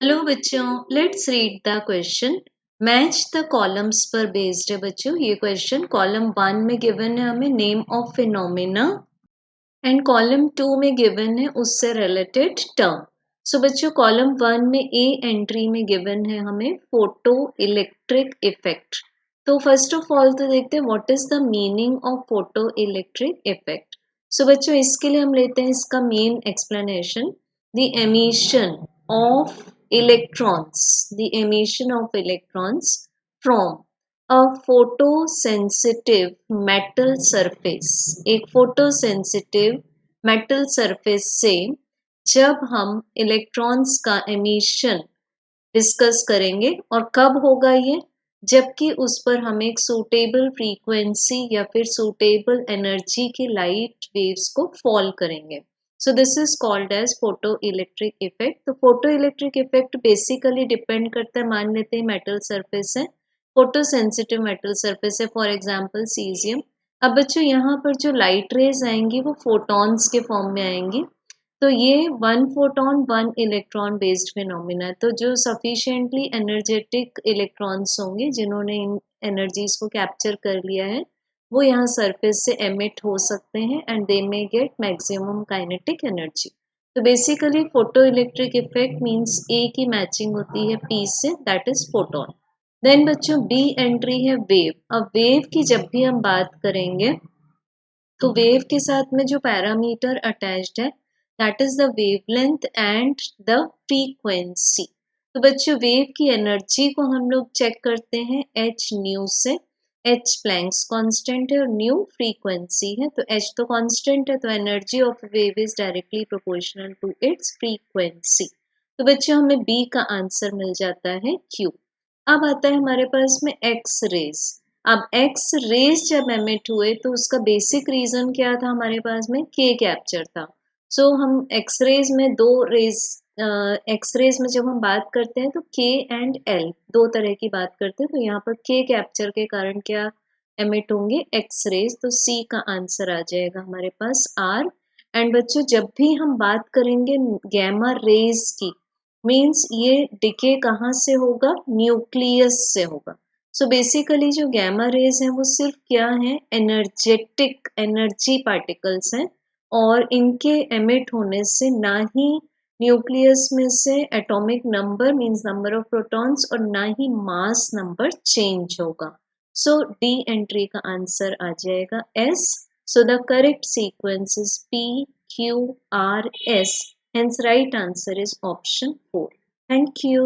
Hello बच्चों, let's read the question. Match the columns पर based है बच्चों। ये क्वेश्चन कॉलम 1 में गिवन है हमें name of phenomena and column 2 में गिवन है उससे रिलेटेड टर्म। सो बच्चों कॉलम 1 में ए एंट्री में गिवन है हमें फोटो इलेक्ट्रिक इफेक्ट। तो फर्स्ट ऑफ ऑल तो देखते हैं what is the meaning of photo electric effect. So बच्चों इसके लिए हम लेते हैं इसका main explanation. The emission of electrons, the emission of electrons from a photosensitive metal surface, एक photosensitive metal surface से जब हम इलेक्ट्रॉन्स का emission डिस्कस करेंगे और कब होगा ये, जबकि उस पर हम एक सूटेबल फ्रीक्वेंसी या फिर सूटेबल एनर्जी के लाइट वेव्स को फॉल करेंगे। So this is called as photo electric effect. तो photo electric effect basically depend करता है, मान लेते हैं मेटल सरफेस है, फोटो सेंसिटिव मेटल सरफेस है, फॉर एग्जांपल सीजियम। अब बच्चों यहाँ पर जो लाइट रेज आएंगी वो फोटॉन्स के फॉर्म में आएंगी। तो ये one photon one electron based phenomena है। तो जो सफिशिएंटली एनर्जेटिक इलेक्ट्रॉन्स होंगे जिन्होंने इन एनर्जीज को कैप्चर कर लिया है वो यहाँ सरफेस से एमिट हो सकते हैं and they may get maximum kinetic energy. तो basically photo electric effect means ए की मैचिंग होती है पी से, दैट इज फोटोन। देन बच्चों बी एंट्री है वेव। अब वेव की जब भी हम बात करेंगे तो वेव के साथ में जो पैरामीटर अटैच्ड है that is the wavelength and the frequency. तो बच्चों वेव की एनर्जी को हम लोग चेक करते हैं एच न्यू से। एच प्लैंक्स कांस्टेंट है और न्यू फ्रीक्वेंसी है। तो एच तो कांस्टेंट है तो energy of wave is directly proportional to its frequency. तो बच्चों हमें बी का आंसर मिल जाता है क्यू। अब आता है हमारे पास में एक्स रेज। अब एक्स रेज जब एमिट हुए तो उसका बेसिक रीजन क्या था, हमारे पास में के कैप्चर था। सो हम एक्स रेज में दो रेज, एक्स रेज में जब हम बात करते हैं तो के एंड एल दो तरह की बात करते हैं। तो यहाँ पर के कैप्चर के कारण क्या एमिट होंगे, एक्स रेज। तो सी का आंसर आ जाएगा हमारे पास आर। एंड बच्चों जब भी हम बात करेंगे गैमा रेज की, मीन्स ये डिके कहाँ से होगा, न्यूक्लियस से होगा। सो बेसिकली जो गैमा रेज है वो सिर्फ क्या है, एनर्जेटिक एनर्जी पार्टिकल्स हैं और इनके एमिट होने से ना ही न्यूक्लियस में से atomic number means number of protons और ना ही मास नंबर चेंज होगा। सो डी एंट्री का आंसर आ जाएगा S. So the correct sequence is P Q R S, hence right answer is option 4. Thank you.